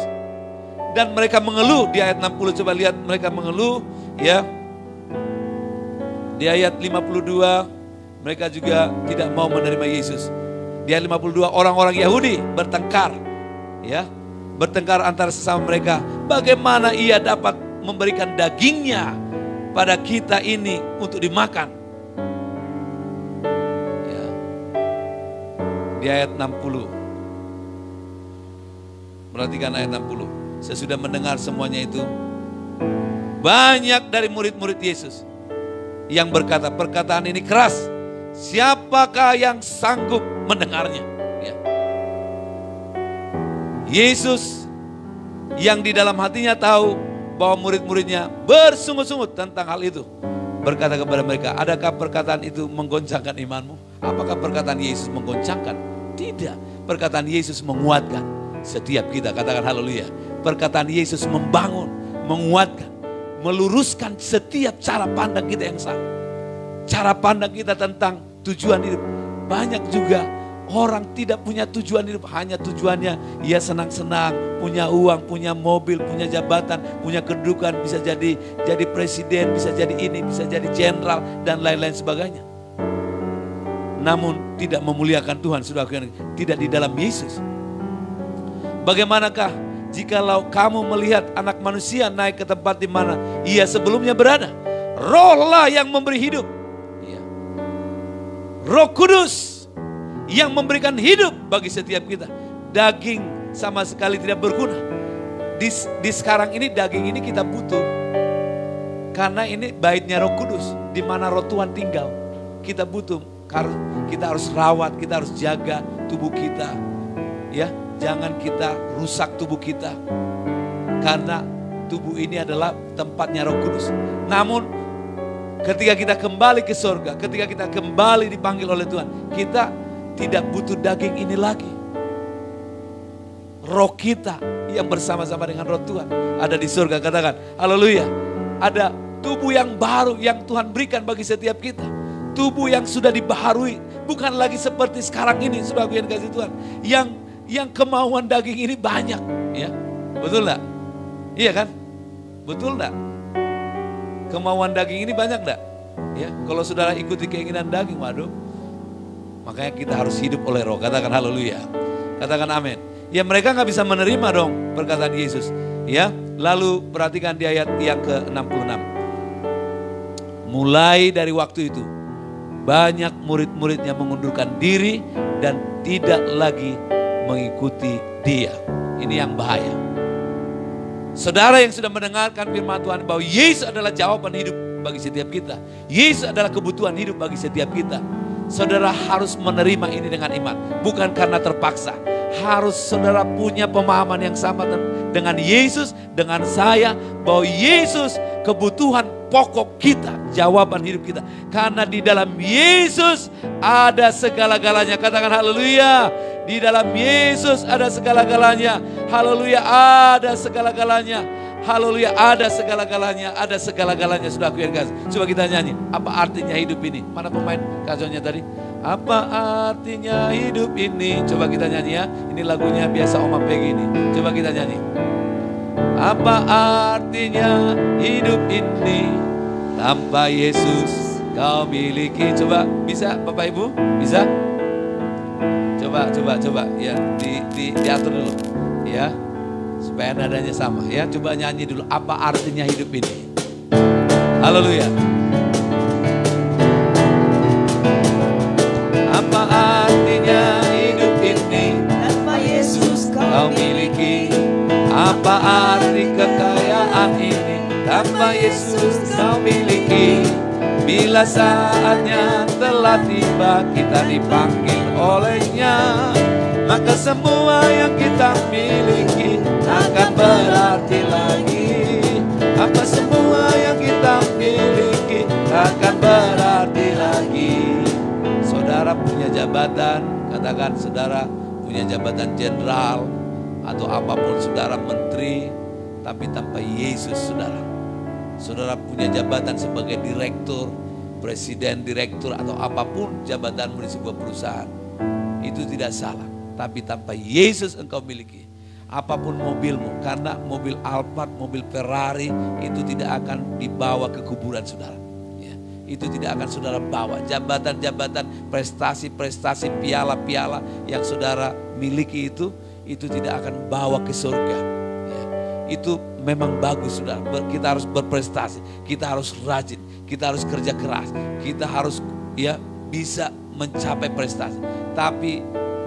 A: Dan mereka mengeluh di ayat 60. Coba lihat mereka mengeluh. Ya. Di ayat 52. Mereka juga tidak mau menerima Yesus. Di ayat 52 orang-orang Yahudi bertengkar. Ya. Bertengkar antara sesama mereka. Bagaimana ia dapat memberikan dagingnya pada kita ini untuk dimakan. Ya. Di ayat 60. Perhatikan ayat 60. Sesudah mendengar semuanya itu, banyak dari murid-murid Yesus yang berkata, perkataan ini keras. Siapakah yang sanggup mendengarnya? Ya. Yesus yang di dalam hatinya tahu bahwa murid-muridnya bersungut-sungut tentang hal itu, berkata kepada mereka, adakah perkataan itu menggoncangkan imanmu? Apakah perkataan Yesus menggoncangkan? Tidak. Perkataan Yesus menguatkan setiap kita. Katakan haleluya. Perkataan Yesus membangun, menguatkan, meluruskan setiap cara pandang kita yang salah. Cara pandang kita tentang tujuan hidup. Banyak juga orang tidak punya tujuan hidup, hanya tujuannya ia senang-senang, punya uang, punya mobil, punya jabatan, punya kedudukan, bisa jadi presiden, bisa jadi ini, bisa jadi jenderal dan lain-lain sebagainya. Namun tidak memuliakan Tuhan, saudara, tidak di dalam Yesus. Bagaimanakah jikalau kamu melihat anak manusia naik ke tempat di mana ia sebelumnya berada? Rohlah yang memberi hidup. Roh Kudus yang memberikan hidup bagi setiap kita. Daging sama sekali tidak berguna. Di sekarang ini daging ini kita butuh. Karena ini baitnya Roh Kudus, di mana Roh Tuhan tinggal. Kita butuh, kita harus rawat, kita harus jaga tubuh kita. Ya, jangan kita rusak tubuh kita. Karena tubuh ini adalah tempatnya Roh Kudus. Namun ketika kita kembali ke surga, ketika kita kembali dipanggil oleh Tuhan, kita tidak butuh daging ini lagi. Roh kita yang bersama-sama dengan roh Tuhan ada di surga. Katakan haleluya. Ada tubuh yang baru yang Tuhan berikan bagi setiap kita. Tubuh yang sudah dibaharui, bukan lagi seperti sekarang ini, sudah yang kasih Tuhan. Yang kemauan daging ini banyak, ya. Betul enggak? Iya kan? Betul enggak? Kemauan daging ini banyak enggak? Ya, kalau saudara ikuti keinginan daging, waduh. Makanya kita harus hidup oleh roh. Katakan haleluya. Katakan amin. Ya, mereka nggak bisa menerima dong perkataan Yesus. Ya, lalu perhatikan di ayat yang ke-66. Mulai dari waktu itu, banyak murid-muridnya mengundurkan diri dan tidak lagi mengikuti dia. Ini yang bahaya. Saudara yang sudah mendengarkan firman Tuhan bahwa Yesus adalah jawaban hidup bagi setiap kita. Yesus adalah kebutuhan hidup bagi setiap kita. Saudara harus menerima ini dengan iman. Bukan karena terpaksa. Harus saudara punya pemahaman yang sama dengan Yesus, dengan saya. Bahwa Yesus kebutuhan pokok kita, jawaban hidup kita. Karena di dalam Yesus ada segala-galanya. Katakan haleluya. Di dalam Yesus ada segala-galanya. Haleluya, ada segala-galanya. Haleluya, ada segala-galanya. Ada segala-galanya, saudaraku yang kasih. Coba kita nyanyi. Apa artinya hidup ini? Mana pemain kajonnya tadi? Apa artinya hidup ini? Coba kita nyanyi ya. Ini lagunya biasa Oma Peggy ini. Coba kita nyanyi. Apa artinya hidup ini? Tanpa Yesus kau miliki. Coba bisa Bapak Ibu? Bisa? Coba ya diatur dulu ya. Supaya nadanya sama ya. Coba nyanyi dulu, apa artinya hidup ini. Haleluya. Apa artinya hidup ini
B: tanpa Yesus
A: kau miliki? Apa arti kekayaan ini tanpa Yesus kau miliki? Bila saatnya telah tiba kita dipanggil olehnya, maka semua yang kita miliki akan berarti lagi. Apa semua yang kita miliki akan berarti lagi. Saudara punya jabatan, katakan saudara punya jabatan jenderal atau apapun, saudara menteri, tapi tanpa Yesus saudara punya jabatan sebagai direktur, presiden, direktur atau apapun jabatanmu di sebuah perusahaan, itu tidak salah. Tapi tanpa Yesus engkau miliki apapun mobilmu, karena mobil Alphard, mobil Ferrari itu tidak akan dibawa ke kuburan saudara. Itu tidak akan saudara bawa. Jabatan-jabatan, prestasi-prestasi, piala-piala yang saudara miliki itu tidak akan bawa ke surga. Ya. Itu memang bagus saudara. Kita harus berprestasi, kita harus rajin, kita harus kerja keras, kita harus bisa mencapai prestasi. Tapi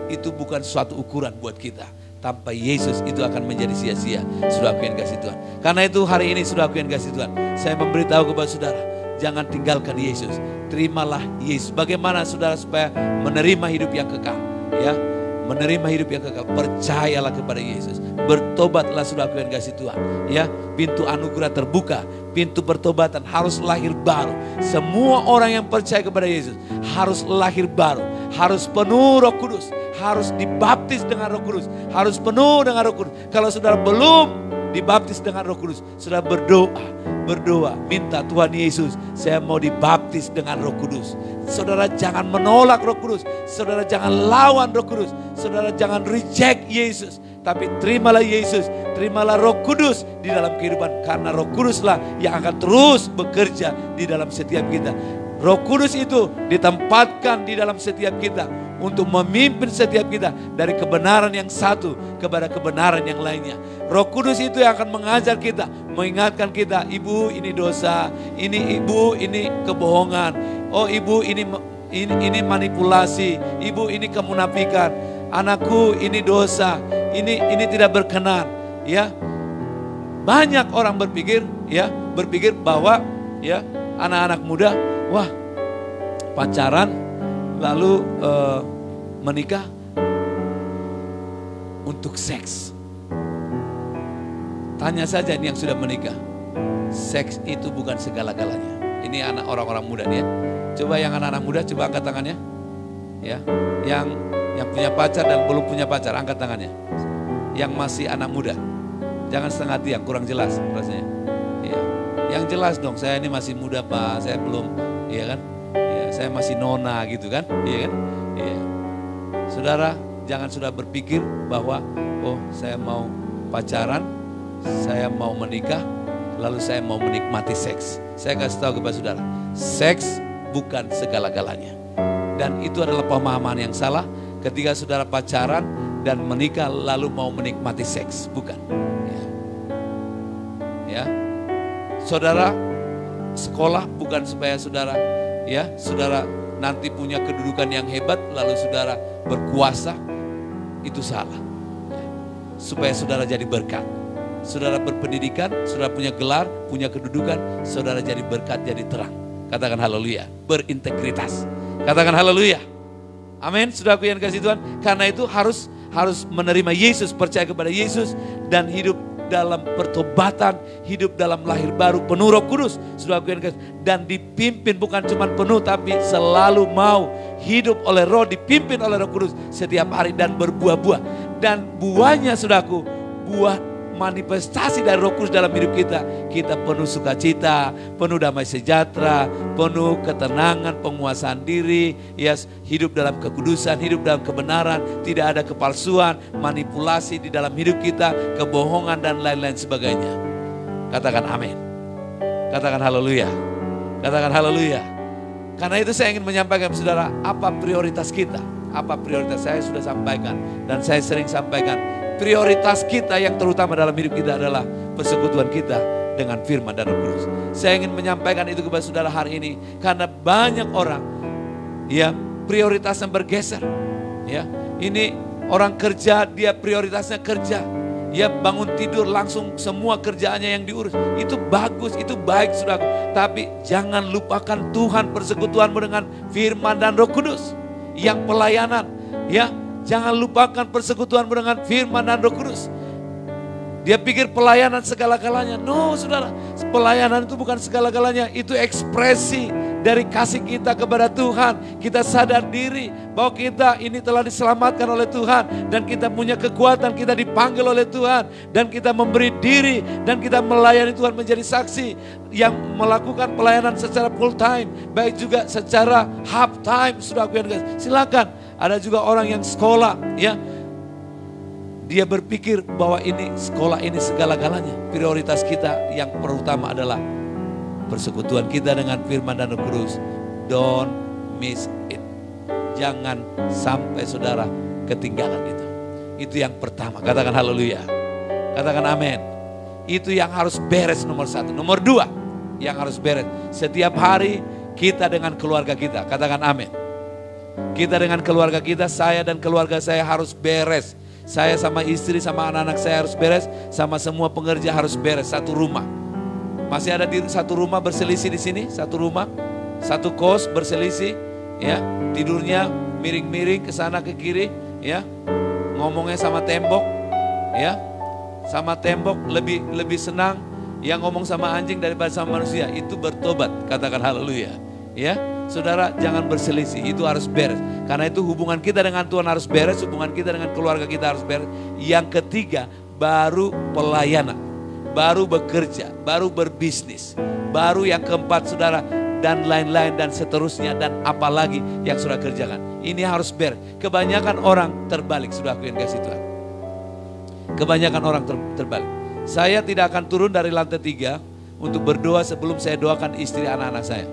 A: itu bukan suatu ukuran buat kita. Tanpa Yesus itu akan menjadi sia-sia. Saudaraku yang kasih Tuhan. Karena itu hari ini saudaraku yang kasih Tuhan, saya memberitahu kepada saudara, jangan tinggalkan Yesus. Terimalah Yesus. Bagaimana saudara supaya menerima hidup yang kekal? Ya, menerima hidup yang kekal. Percayalah kepada Yesus. Bertobatlah saudaraku yang kasih Tuhan. Ya, pintu anugerah terbuka. Pintu pertobatan harus lahir baru. Semua orang yang percaya kepada Yesus harus lahir baru. Harus penuh Roh Kudus. Harus dibaptis dengan Roh Kudus. Harus penuh dengan Roh Kudus. Kalau saudara belum dibaptis dengan Roh Kudus, saudara berdoa, minta Tuhan Yesus, saya mau dibaptis dengan Roh Kudus. Saudara jangan menolak Roh Kudus, saudara jangan lawan Roh Kudus, saudara jangan reject Yesus, tapi terimalah Yesus, terimalah Roh Kudus di dalam kehidupan, karena Roh Kuduslah yang akan terus bekerja di dalam setiap kita. Roh Kudus itu ditempatkan di dalam setiap kita untuk memimpin setiap kita dari kebenaran yang satu kepada kebenaran yang lainnya. Roh Kudus itu yang akan mengajar kita, mengingatkan kita, ibu ini dosa, ini ibu ini kebohongan, oh ibu ini manipulasi, ibu ini kemunafikan, anakku ini dosa, ini tidak berkenan. Ya, banyak orang berpikir bahwa anak-anak muda, wah pacaran lalu menikah untuk seks. Tanya saja ini yang sudah menikah. Seks itu bukan segala-galanya. Ini anak orang-orang muda nih ya. Coba yang anak-anak muda coba angkat tangannya. Ya, yang punya pacar dan belum punya pacar angkat tangannya. Yang masih anak muda. Jangan setengah tiang, kurang jelas rasanya. Ya. Yang jelas dong, saya ini masih muda Pak, saya belum, ya kan? Ya, saya masih nona gitu kan? Iya kan? Iya. Saudara, jangan sudah berpikir bahwa oh saya mau pacaran, saya mau menikah, lalu saya mau menikmati seks. Saya kasih tahu kepada saudara, seks bukan segala-galanya. Dan itu adalah pemahaman yang salah ketika saudara pacaran dan menikah lalu mau menikmati seks. Bukan. Ya. Saudara sekolah bukan supaya saudara nanti punya kedudukan yang hebat lalu saudara berkuasa. Itu salah. Supaya saudara jadi berkat. Saudara berpendidikan, saudara punya gelar, punya kedudukan, saudara jadi berkat, jadi terang. Katakan haleluya. Berintegritas. Katakan haleluya. Amin. Saudaraku yang kasih Tuhan. Karena itu harus menerima Yesus, percaya kepada Yesus dan hidup dalam pertobatan, hidup dalam lahir baru, penuh Roh Kudus, saudaraku yang kasih, dan dipimpin bukan cuma penuh tapi selalu mau hidup oleh Roh, dipimpin oleh Roh Kudus setiap hari dan berbuah-buah. Dan buahnya saudaraku, buah manifestasi dari Roh Kudus dalam hidup kita. Kita penuh sukacita, penuh damai sejahtera, penuh ketenangan, penguasaan diri, hidup dalam kekudusan, hidup dalam kebenaran, tidak ada kepalsuan, manipulasi di dalam hidup kita, kebohongan dan lain-lain sebagainya. Katakan amin. Katakan haleluya. Katakan haleluya. Karena itu saya ingin menyampaikan saudara, apa prioritas kita? Apa prioritas? Saya sudah sampaikan dan saya sering sampaikan. Prioritas kita yang terutama dalam hidup kita adalah persekutuan kita dengan firman dan Roh Kudus. Saya ingin menyampaikan itu kepada saudara hari ini karena banyak orang ya prioritasnya bergeser. Ya, ini orang kerja, dia prioritasnya kerja. Ya, bangun tidur langsung semua kerjaannya yang diurus. Itu bagus, itu baik saudara. Tapi jangan lupakan Tuhan, persekutuanmu dengan firman dan Roh Kudus. Yang pelayanan, ya, jangan lupakan persekutuanmu dengan firman dan Roh Kudus. Dia pikir pelayanan segala-galanya. No, saudara, pelayanan itu bukan segala-galanya. Itu ekspresi dari kasih kita kepada Tuhan. Kita sadar diri bahwa kita ini telah diselamatkan oleh Tuhan. Dan kita punya kekuatan, kita dipanggil oleh Tuhan. Dan kita memberi diri, dan kita melayani Tuhan menjadi saksi. Yang melakukan pelayanan secara full time, baik juga secara half time. Sudah aku yang silakan. Ada juga orang yang sekolah, ya. Dia berpikir bahwa ini sekolah ini segala-galanya. Prioritas kita yang pertama adalah persekutuan kita dengan firman dan Roh Kudus. Don't miss it. Jangan sampai saudara ketinggalan itu. Itu yang pertama. Katakan haleluya. Katakan amin. Itu yang harus beres nomor 1. Nomor 2 yang harus beres. Setiap hari kita dengan keluarga kita. Katakan amin. Kita dengan keluarga kita, saya dan keluarga saya harus beres. Saya sama istri, sama anak-anak saya harus beres. Sama semua pengerja harus beres. Satu rumah. Masih ada di satu rumah berselisih di sini. Satu rumah, satu kos berselisih. Ya, tidurnya miring-miring ke sana ke kiri. Ya, ngomongnya sama tembok. Ya, sama tembok lebih senang yang ngomong sama anjing daripada sama manusia. Itu bertobat. Katakan haleluya. Ya. Saudara, jangan berselisih, itu harus beres. Karena itu hubungan kita dengan Tuhan harus beres, hubungan kita dengan keluarga kita harus beres. Yang ketiga, baru pelayanan, baru bekerja, baru berbisnis. Baru yang keempat saudara, dan lain-lain dan seterusnya dan apalagi yang sudah kerjakan. Ini harus beres. Kebanyakan orang terbalik, sudah aku yang kasih Tuhan. Kebanyakan orang terbalik. Saya tidak akan turun dari lantai 3 untuk berdoa sebelum saya doakan istri anak-anak saya.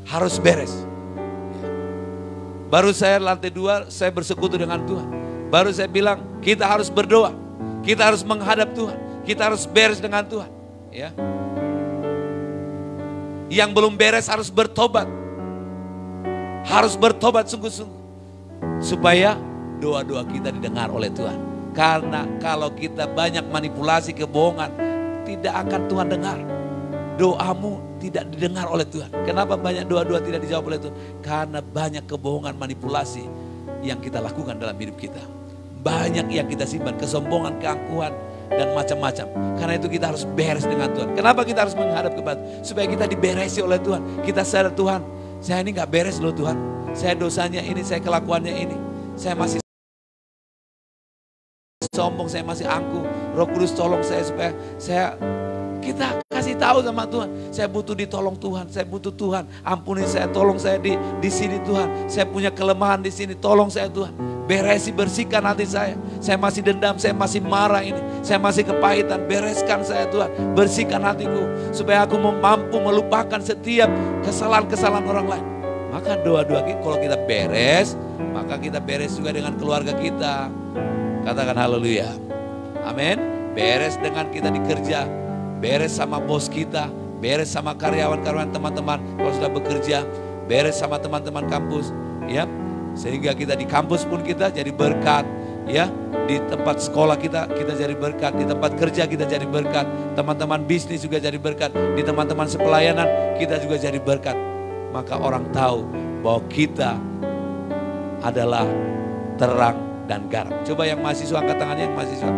A: Harus beres. Baru saya lantai 2, saya bersekutu dengan Tuhan. Baru saya bilang, kita harus berdoa. Kita harus menghadap Tuhan. Kita harus beres dengan Tuhan. Ya. Yang belum beres harus bertobat. Harus bertobat sungguh-sungguh. Supaya doa-doa kita didengar oleh Tuhan. Karena kalau kita banyak manipulasi, kebohongan, tidak akan Tuhan dengar. Doamu tidak didengar oleh Tuhan. Kenapa banyak doa-doa tidak dijawab oleh Tuhan? Karena banyak kebohongan, manipulasi yang kita lakukan dalam hidup kita. Banyak yang kita simpan, kesombongan, keangkuhan, dan macam-macam. Karena itu kita harus beres dengan Tuhan. Kenapa kita harus menghadap kepada Tuhan? Supaya kita diberesi oleh Tuhan. Kita sadar, Tuhan, saya ini gak beres loh Tuhan. Saya dosanya ini, saya kelakuannya ini. Saya masih sombong, saya masih angkuh. Roh Kudus tolong saya supaya kita kasih tahu sama Tuhan, saya butuh ditolong Tuhan, saya butuh Tuhan, ampuni saya, tolong saya di sini Tuhan, saya punya kelemahan di sini, tolong saya Tuhan, beresi, bersihkan hati saya masih dendam, saya masih marah ini, saya masih kepahitan, bereskan saya Tuhan, bersihkan hatiku, supaya aku mampu melupakan setiap kesalahan-kesalahan orang lain. Maka doa-doa kita, kalau kita beres, maka kita beres juga dengan keluarga kita. Katakan haleluya, amin. Beres dengan kita di kerja, beres sama bos kita, beres sama karyawan-karyawan teman-teman kalau sudah bekerja, beres sama teman-teman kampus, ya. Sehingga kita di kampus pun kita jadi berkat, ya. Di tempat sekolah kita jadi berkat, di tempat kerja kita jadi berkat, teman-teman bisnis juga jadi berkat, di teman-teman sepelayanan kita juga jadi berkat. Maka orang tahu bahwa kita adalah terang dan garam. Coba yang mahasiswa angkat tangannya, yang mahasiswa.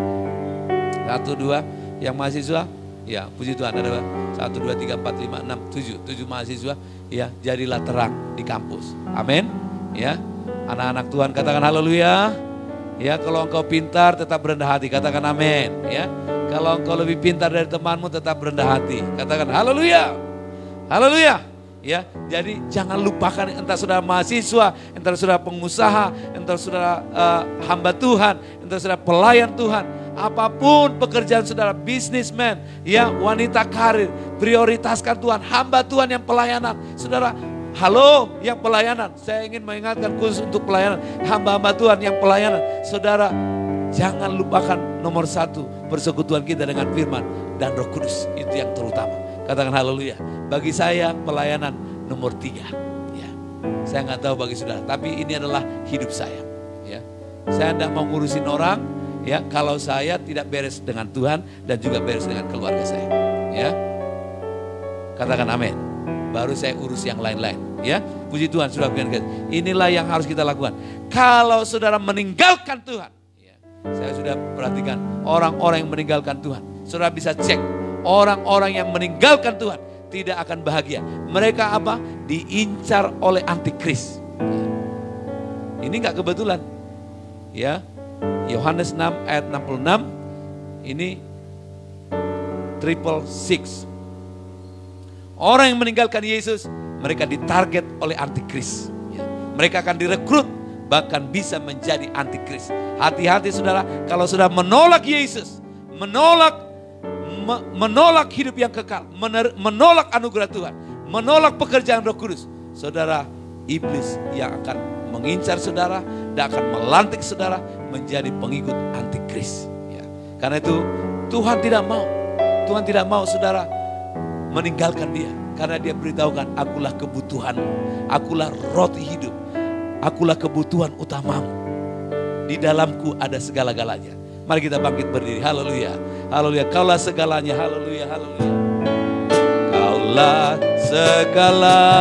A: 1, 2, yang mahasiswa. Ya, puji Tuhan, ada 1, 2, 3, 4, 5, 6, 7 mahasiswa. Ya, jadilah terang di kampus. Amin. Ya, anak-anak Tuhan katakan haleluya. Ya, kalau engkau pintar tetap rendah hati, katakan amin. Ya, kalau engkau lebih pintar dari temanmu tetap rendah hati, katakan haleluya. Haleluya. Ya, jadi jangan lupakan entah saudara mahasiswa, entah saudara pengusaha, entah saudara hamba Tuhan, entah saudara pelayan Tuhan. Apapun pekerjaan saudara, businessman, ya, wanita karir, prioritaskan Tuhan, hamba Tuhan yang pelayanan. Saudara, Halo yang pelayanan, saya ingin mengingatkan khusus untuk pelayanan, hamba-hamba Tuhan yang pelayanan. Saudara, jangan lupakan nomor 1, persekutuan kita dengan firman dan Roh Kudus. Itu yang terutama. Katakan haleluya. Bagi saya pelayanan nomor 3. Ya. Saya nggak tahu bagi saudara, tapi ini adalah hidup saya. Ya. Saya tidak mau ngurusin orang, ya, kalau saya tidak beres dengan Tuhan dan juga beres dengan keluarga saya. Ya. Katakan amin. Baru saya urus yang lain-lain. Ya, puji Tuhan, sudah begini. Inilah yang harus kita lakukan. Kalau saudara meninggalkan Tuhan, ya, saya sudah perhatikan orang-orang yang meninggalkan Tuhan. Saudara bisa cek orang-orang yang meninggalkan Tuhan tidak akan bahagia. Mereka apa? Diincar oleh antikris. Ya. Ini nggak kebetulan. Ya, Yohanes 6 ayat 66 ini 666. Orang yang meninggalkan Yesus, mereka ditarget oleh antikris. Ya. Mereka akan direkrut, bahkan bisa menjadi antikris. Hati-hati saudara, kalau sudah menolak Yesus, menolak hidup yang kekal, menolak anugerah Tuhan, menolak pekerjaan Roh Kudus, saudara, iblis yang akan mengincar saudara dan akan melantik saudara menjadi pengikut antikris. Ya. Karena itu Tuhan tidak mau saudara meninggalkan dia, karena dia beritahukan, akulah kebutuhanmu, akulah roti hidup, akulah kebutuhan utamamu, di dalamku ada segala-galanya. Mari kita bangkit berdiri, haleluya, haleluya, kaulah segalanya, haleluya, haleluya, kaulah segala